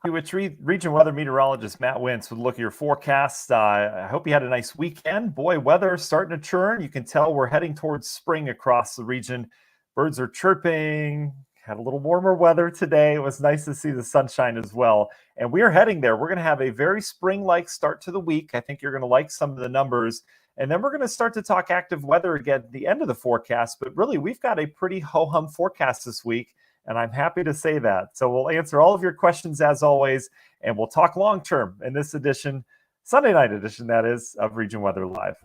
With region weather meteorologist Matt Wentz with a look at your forecast. I hope you had a nice weekend. Boy, weather starting to turn. You can tell we're heading towards spring across the region. Birds are chirping. Had a little warmer weather today. It was nice to see the sunshine as well. And we are heading there. We're going to have a very spring-like start to the week. I think you're going to like some of the numbers. And then we're going to start to talk active weather again at the end of the forecast. But really, we've got a pretty ho-hum forecast this week. And I'm happy to say that. So we'll answer all of your questions as always, and we'll talk long term in this edition, Sunday night edition, that is, of Region Weather Live.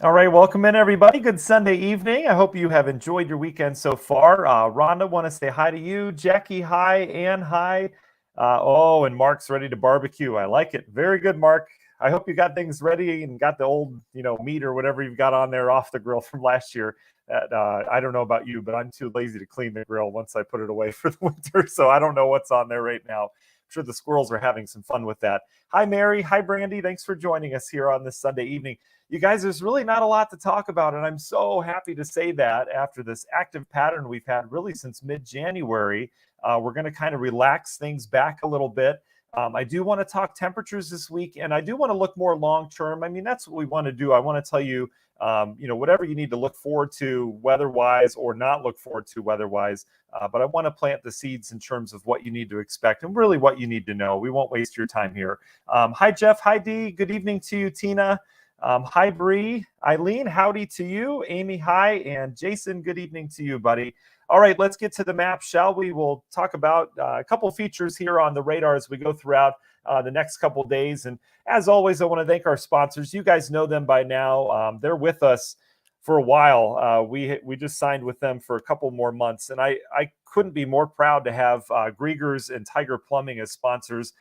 All right, welcome in, everybody. Good Sunday evening. I hope you have enjoyed your weekend so far. Rhonda, want to say hi to you. Jackie, hi. Ann, hi. And Mark's ready to barbecue. I like it. Very good, Mark. I hope you got things ready and got the old, meat or whatever you've got on there off the grill from last year. I don't know about you, but I'm too lazy to clean the grill once I put it away for the winter, so I don't know what's on there right now. I'm sure the squirrels are having some fun with that. Hi, Mary. Hi, Brandy. Thanks for joining us here on this Sunday evening. You guys, there's really not a lot to talk about, and I'm so happy to say that after this active pattern we've had really since mid-January, we're going to kind of relax things back a little bit. I do want to talk temperatures this week, and I do want to look more long-term. I mean, that's what we want to do. I want to tell you, whatever you need to look forward to weather-wise or not look forward to weather-wise, but I want to plant the seeds in terms of what you need to expect and really what you need to know. We won't waste your time here. Hi, Jeff. Hi, Dee. Good evening to you, Tina. Hi, Bree. Eileen, howdy to you. Amy, hi. And Jason, good evening to you, buddy. All right, let's get to the map, shall we? We'll talk about a couple features here on the radar as we go throughout the next couple days. And as always, I want to thank our sponsors. You guys know them by now. They're with us for a while. We just signed with them for a couple more months. And I couldn't be more proud to have Griegers and Tiger Plumbing as sponsors.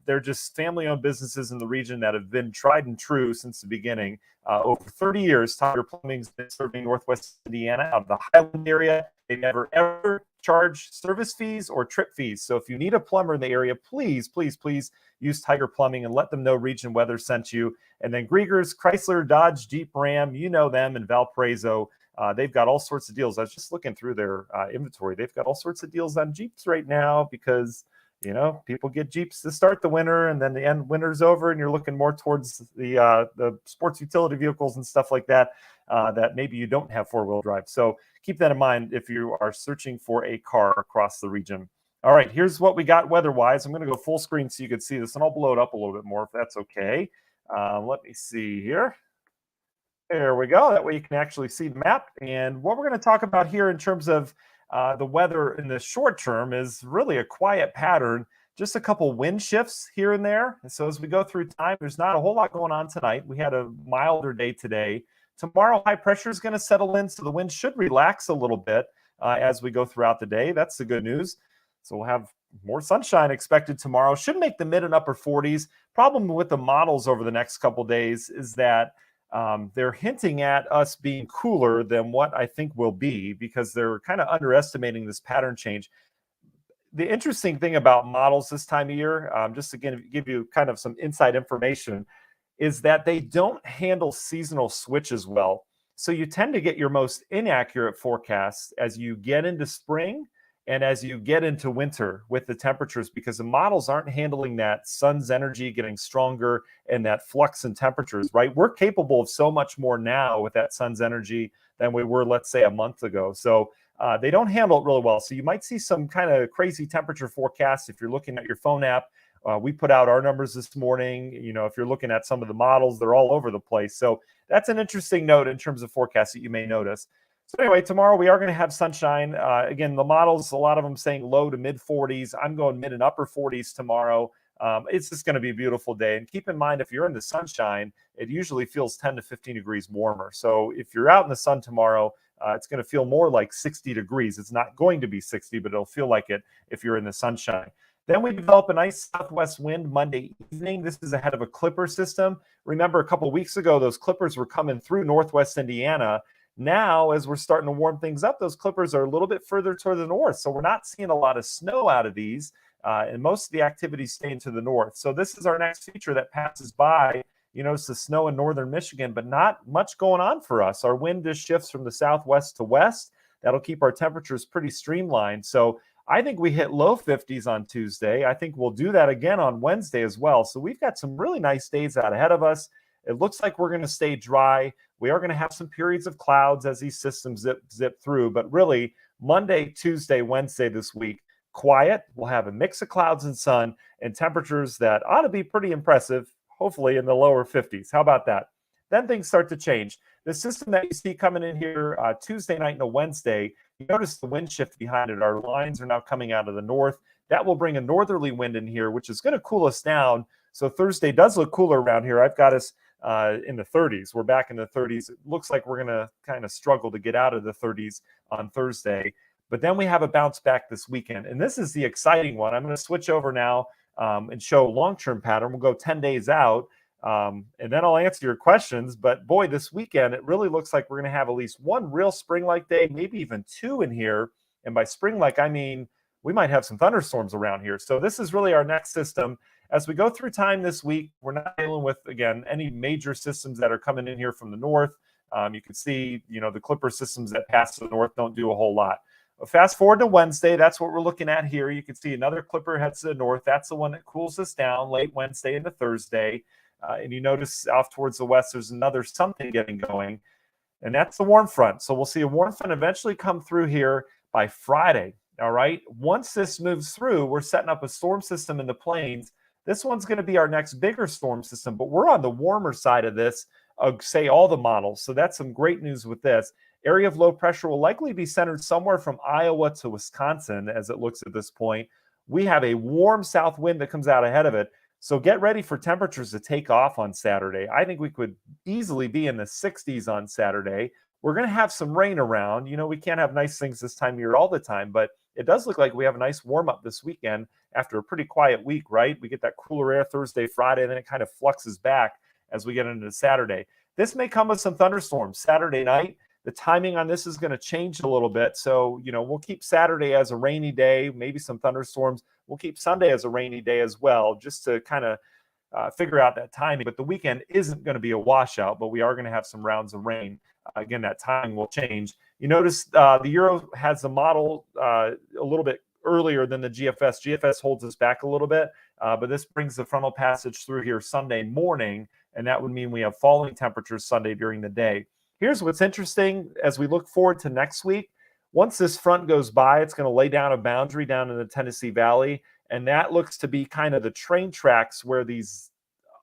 They're just family-owned businesses in the region that have been tried and true since the beginning. Over 30 years, Tiger Plumbing's been serving Northwest Indiana out of the Highland area. They never, ever charge service fees or trip fees. So if you need a plumber in the area, please, please, please use Tiger Plumbing and let them know Region Weather sent you. And then Griegers, Chrysler, Dodge, Jeep, Ram, you know them, in Valparaiso. They've got all sorts of deals. I was just looking through their inventory. They've got all sorts of deals on Jeeps right now because people get Jeeps to start the winter, and then the winter's over, and you're looking more towards the sports utility vehicles and stuff like that, that maybe you don't have four-wheel drive. So keep that in mind if you are searching for a car across the region. All right, here's what we got weather-wise. I'm going to go full screen so you can see this, and I'll blow it up a little bit more if that's okay. Let me see here. There we go. That way you can actually see the map. And what we're going to talk about here in terms of the weather in the short term is really a quiet pattern, just a couple wind shifts here and there. And so as we go through time, there's not a whole lot going on tonight. We had a milder day today. Tomorrow, high pressure is going to settle in, so the wind should relax a little bit as we go throughout the day. That's the good news. So we'll have more sunshine expected tomorrow. Should make the mid and upper 40s. Problem with the models over the next couple days is that they're hinting at us being cooler than what I think will be, because they're kind of underestimating this pattern change. The interesting thing about models this time of year, just to give you kind of some inside information, is that they don't handle seasonal switches well. So you tend to get your most inaccurate forecasts as you get into spring and as you get into winter with the temperatures, because the models aren't handling that sun's energy getting stronger and that flux in temperatures, right? We're capable of so much more now with that sun's energy than we were, let's say, a month ago. So they don't handle it really well. So you might see some kind of crazy temperature forecasts if you're looking at your phone app. We put out our numbers this morning. If you're looking at some of the models, they're all over the place. So that's an interesting note in terms of forecasts that you may notice. So anyway, tomorrow we are going to have sunshine. Again, the models, a lot of them saying low to mid 40s. I'm going mid and upper 40s tomorrow. It's just going to be a beautiful day. And keep in mind, if you're in the sunshine, it usually feels 10 to 15 degrees warmer. So if you're out in the sun tomorrow, it's going to feel more like 60 degrees. It's not going to be 60, but it'll feel like it if you're in the sunshine. Then we develop a nice southwest wind Monday evening. This is ahead of a clipper system. Remember, a couple of weeks ago, those clippers were coming through northwest Indiana. Now, as we're starting to warm things up, those clippers are a little bit further toward the north. So we're not seeing a lot of snow out of these. And most of the activity is staying to the north. So this is our next feature that passes by. You notice the snow in northern Michigan, but not much going on for us. Our wind just shifts from the southwest to west. That'll keep our temperatures pretty streamlined. So I think we hit low 50s on Tuesday. I think we'll do that again on Wednesday as well. So we've got some really nice days out ahead of us. It looks like we're going to stay dry. We are going to have some periods of clouds as these systems zip through. But really, Monday, Tuesday, Wednesday this week, quiet. We'll have a mix of clouds and sun and temperatures that ought to be pretty impressive, hopefully in the lower 50s. How about that? Then things start to change. The system that you see coming in here Tuesday night into Wednesday, you notice the wind shift behind it. Our lines are now coming out of the north. That will bring a northerly wind in here, which is going to cool us down. So Thursday does look cooler around here. I've got us in the 30s. We're back in the 30s. It looks like we're going to kind of struggle to get out of the 30s on Thursday. But then we have a bounce back this weekend. And this is the exciting one. I'm going to switch over now and show a long-term pattern. We'll go 10 days out. And then I'll answer your questions. But boy, this weekend, it really looks like we're going to have at least one real spring-like day, maybe even two in here. And by spring-like, I mean we might have some thunderstorms around here. So this is really our next system. As we go through time this week, we're not dealing with, again, any major systems that are coming in here from the north. You can see, the clipper systems that pass to the north don't do a whole lot. Fast forward to Wednesday. That's what we're looking at here. You can see another clipper heads to the north. That's the one that cools us down late Wednesday into Thursday. And you notice off towards the west, there's another something getting going. And that's the warm front. So we'll see a warm front eventually come through here by Friday. All right. Once this moves through, we're setting up a storm system in the plains. This one's going to be our next bigger storm system, but we're on the warmer side of this, say all the models. So that's some great news with this. Area of low pressure will likely be centered somewhere from Iowa to Wisconsin as it looks at this point. We have a warm south wind that comes out ahead of it. So get ready for temperatures to take off on Saturday. I think we could easily be in the 60s on Saturday. We're going to have some rain around. We can't have nice things this time of year all the time, but it does look like we have a nice warm up this weekend after a pretty quiet week, right? We get that cooler air Thursday, Friday, and then it kind of fluxes back as we get into Saturday. This may come with some thunderstorms Saturday night. The timing on this is going to change a little bit. So, we'll keep Saturday as a rainy day, maybe some thunderstorms. We'll keep Sunday as a rainy day as well, just to kind of figure out that timing. But the weekend isn't going to be a washout, but we are going to have some rounds of rain. Again, that timing will change. You notice the Euro has the model a little bit earlier than the GFS. GFS holds us back a little bit, but this brings the frontal passage through here Sunday morning, and that would mean we have falling temperatures Sunday during the day. Here's what's interesting as we look forward to next week. Once this front goes by, it's going to lay down a boundary down in the Tennessee Valley, and that looks to be kind of the train tracks where these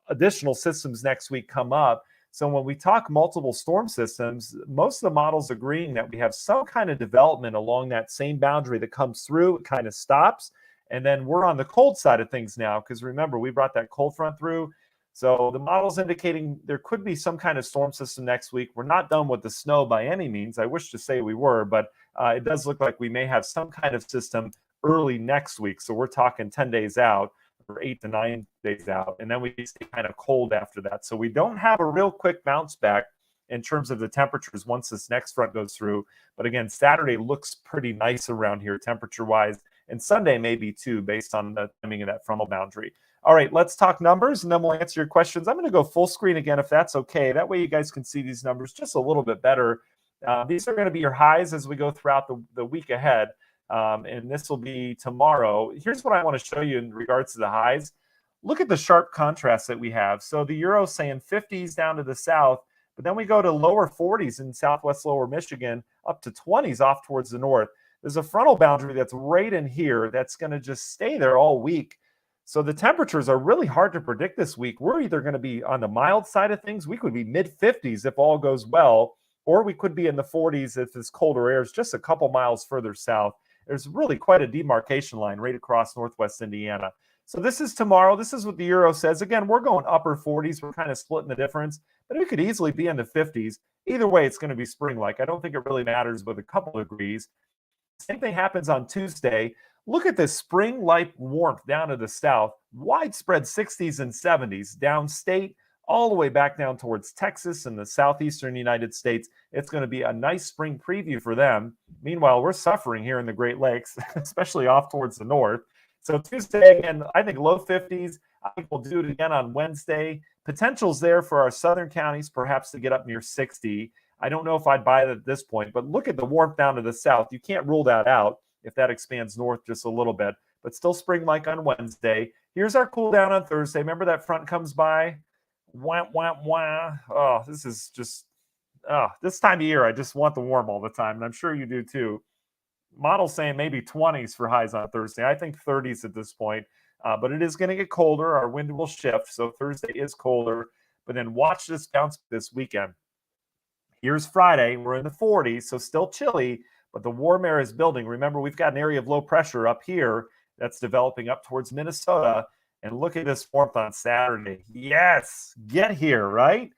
additional systems next week come up. So when we talk multiple storm systems, most of the models agreeing that we have some kind of development along that same boundary that comes through, it kind of stops, and then we're on the cold side of things now, because remember, we brought that cold front through. So the model's indicating there could be some kind of storm system next week. We're not done with the snow by any means. I wish to say we were, but it does look like we may have some kind of system early next week. So we're talking 10 days out or 8 to 9 days out. And then we stay kind of cold after that. So we don't have a real quick bounce back in terms of the temperatures once this next front goes through. But again, Saturday looks pretty nice around here temperature-wise. And Sunday maybe too, based on the timing of that frontal boundary. All right, let's talk numbers, and then we'll answer your questions. I'm going to go full screen again, if that's okay. That way you guys can see these numbers just a little bit better. These are going to be your highs as we go throughout the week ahead, and this will be tomorrow. Here's what I want to show you in regards to the highs. Look at the sharp contrast that we have. So the Euro saying 50s down to the south, but then we go to lower 40s in southwest lower Michigan, up to 20s off towards the north. There's a frontal boundary that's right in here that's going to just stay there all week. So the temperatures are really hard to predict this week. We're either going to be on the mild side of things. We could be mid-50s if all goes well, or we could be in the 40s if this colder air is just a couple miles further south. There's really quite a demarcation line right across northwest Indiana. So this is tomorrow. This is what the Euro says. Again, we're going upper 40s. We're kind of splitting the difference, but it could easily be in the 50s. Either way, it's going to be spring-like. I don't think it really matters with a couple of degrees. Same thing happens on Tuesday. Look at this spring-like warmth down to the south, widespread 60s and 70s downstate, all the way back down towards Texas and the southeastern United States. It's going to be a nice spring preview for them. Meanwhile, we're suffering here in the Great Lakes, especially off towards the north. So Tuesday, again, I think low 50s. I think we'll do it again on Wednesday. Potential's there for our southern counties, perhaps to get up near 60. I don't know if I'd buy it at this point, but look at the warmth down to the south. You can't rule that out if that expands north just a little bit, but still spring-like on Wednesday. Here's our cool down on Thursday. Remember that front comes by? Wah, wah, wah. Oh, this is just, this time of year, I just want the warm all the time, and I'm sure you do too. Model's saying maybe 20s for highs on Thursday. I think 30s at this point, but it is going to get colder. Our wind will shift, so Thursday is colder, but then watch this bounce this weekend. Here's Friday. We're in the 40s, so still chilly, but the warm air is building. Remember, we've got an area of low pressure up here that's developing up towards Minnesota. And look at this warmth on Saturday. Yes, get here, right?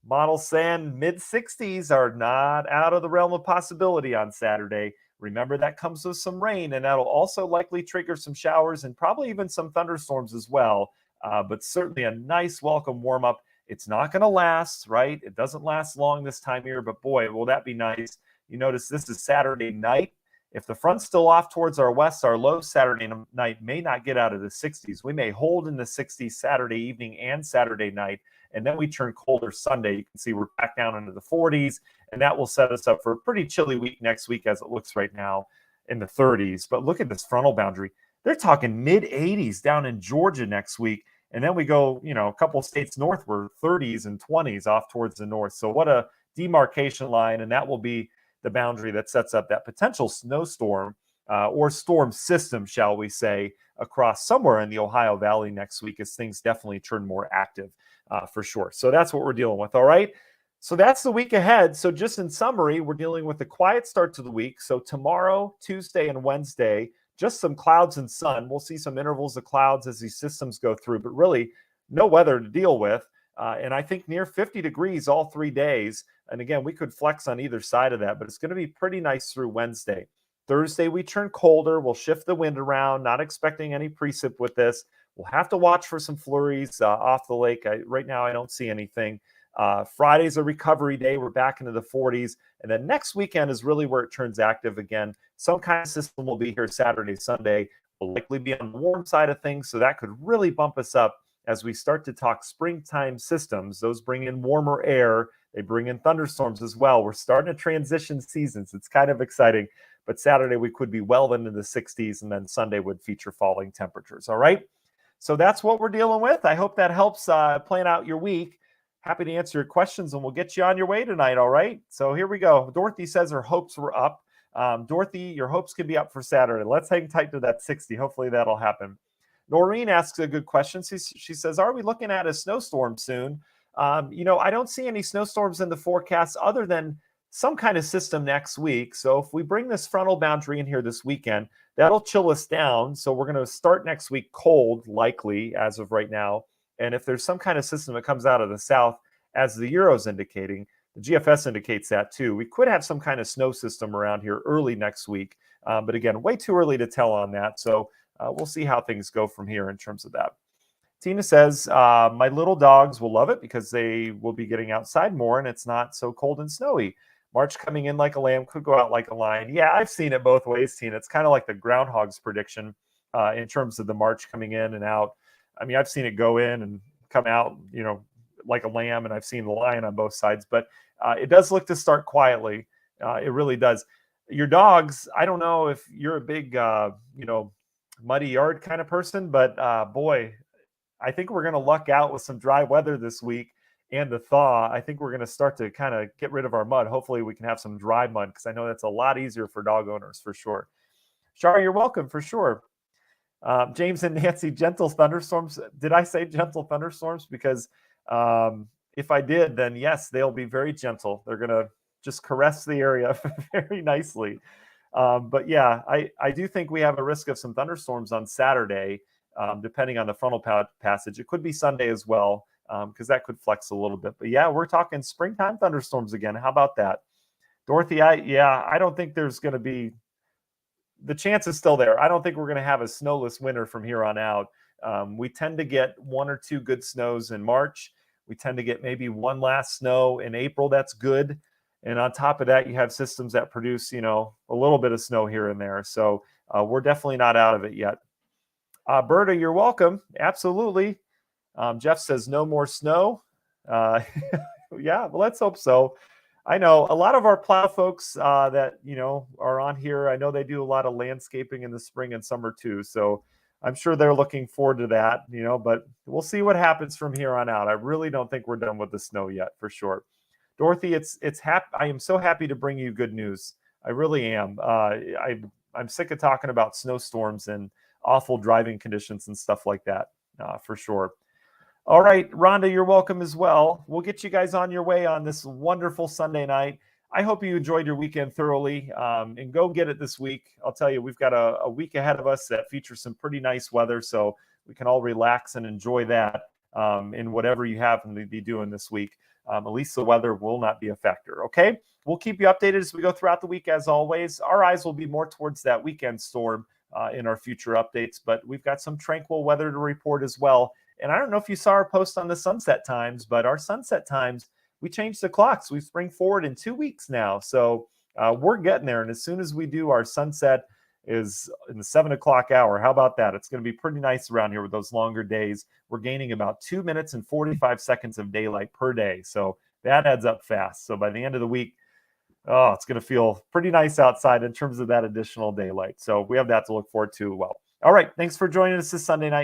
Model saying mid-60s are not out of the realm of possibility on Saturday. Remember, that comes with some rain, and that'll also likely trigger some showers and probably even some thunderstorms as well. But certainly a nice welcome warm-up. It's not going to last, right? It doesn't last long this time of year, but boy, will that be nice. You notice this is Saturday night. If the front's still off towards our west, our low Saturday night may not get out of the 60s. We may hold in the 60s Saturday evening and Saturday night, and then we turn colder Sunday. You can see we're back down into the 40s, and that will set us up for a pretty chilly week next week as it looks right now in the 30s. But look at this frontal boundary. They're talking mid-80s down in Georgia next week. And then we go, a couple states north, we're 30s and 20s off towards the north. So what a demarcation line, and that will be the boundary that sets up that potential snowstorm or storm system, shall we say, across somewhere in the Ohio Valley next week as things definitely turn more active for sure. So that's what we're dealing with, all right? So that's the week ahead. So just in summary, we're dealing with a quiet start to the week. So tomorrow, Tuesday, and Wednesday, just some clouds and sun. We'll see some intervals of clouds as these systems go through, but really no weather to deal with. And I think near 50 degrees all 3 days. And again, we could flex on either side of that, but it's going to be pretty nice through Wednesday. Thursday, we turn colder. We'll shift the wind around, not expecting any precip with this. We'll have to watch for some flurries off the lake. Right now, I don't see anything. Friday's a recovery day. We're back into the 40s. And then next weekend is really where it turns active again. Some kind of system will be here Saturday, Sunday. We'll likely be on the warm side of things, so that could really bump us up as we start to talk springtime systems. Those bring in warmer air. They bring in thunderstorms as well. We're starting to transition seasons. It's kind of exciting. But Saturday, we could be well into the 60s, and then Sunday would feature falling temperatures. All right? So that's what we're dealing with. I hope that helps plan out your week. Happy to answer your questions, and we'll get you on your way tonight, all right? So here we go. Dorothy says her hopes were up. Dorothy, your hopes could be up for Saturday. Let's hang tight to that 60. Hopefully that'll happen. Noreen asks a good question. She says, are we looking at a snowstorm soon? I don't see any snowstorms in the forecast other than some kind of system next week. So if we bring this frontal boundary in here this weekend, that'll chill us down. So we're going to start next week cold, likely, as of right now. And if there's some kind of system that comes out of the south, as the Euro's indicating, the GFS indicates that too, we could have some kind of snow system around here early next week. But again, way too early to tell on that. So we'll see how things go from here in terms of that. Tina says, my little dogs will love it because they will be getting outside more and it's not so cold and snowy. March coming in like a lamb, could go out like a lion. Yeah, I've seen it both ways, Tina. It's kind of like the groundhog's prediction in terms of the March coming in and out. I mean, I've seen it go in and come out, like a lamb, and I've seen the lion on both sides. But it does look to start quietly. It really does. Your dogs, I don't know if you're a big, muddy yard kind of person, but boy, I think we're going to luck out with some dry weather this week and the thaw. I think we're going to start to kind of get rid of our mud. Hopefully we can have some dry mud because I know that's a lot easier for dog owners for sure. Shar, you're welcome for sure. James and Nancy, gentle thunderstorms. Did I say gentle thunderstorms? Because if I did, then yes, they'll be very gentle. They're going to just caress the area very nicely. But yeah, I do think we have a risk of some thunderstorms on Saturday, depending on the frontal passage. It could be Sunday as well, because that could flex a little bit. But yeah, we're talking springtime thunderstorms again. How about that? Dorothy, I don't think there's going to be the chance is still there. I don't think we're going to have a snowless winter from here on out. We tend to get 1 or 2 good snows in March. We tend to get maybe one last snow in April. That's good. And on top of that, you have systems that produce, a little bit of snow here and there. So we're definitely not out of it yet. Berta, you're welcome. Absolutely. Jeff says no more snow. Yeah, well, let's hope so. I know a lot of our plow folks that, are on here. I know they do a lot of landscaping in the spring and summer too. So I'm sure they're looking forward to that, but we'll see what happens from here on out. I really don't think we're done with the snow yet, for sure. Dorothy, I am so happy to bring you good news. I really am. I'm sick of talking about snowstorms and awful driving conditions and stuff like that, for sure. All right, Rhonda, you're welcome as well. We'll get you guys on your way on this wonderful Sunday night. I hope you enjoyed your weekend thoroughly, and go get it this week. I'll tell you, we've got a week ahead of us that features some pretty nice weather, so we can all relax and enjoy that in whatever you happen to be doing this week. At least the weather will not be a factor, okay? We'll keep you updated as we go throughout the week, as always. Our eyes will be more towards that weekend storm in our future updates, but we've got some tranquil weather to report as well. And I don't know if you saw our post on the sunset times, but our sunset times, we changed the clocks. We spring forward in 2 weeks now. So we're getting there. And as soon as we do, our sunset is in the 7 o'clock hour. How about that? It's going to be pretty nice around here with those longer days. We're gaining about 2 minutes and 45 seconds of daylight per day. So that adds up fast. So by the end of the week, it's going to feel pretty nice outside in terms of that additional daylight. So we have that to look forward to. Well, all right. Thanks for joining us this Sunday night.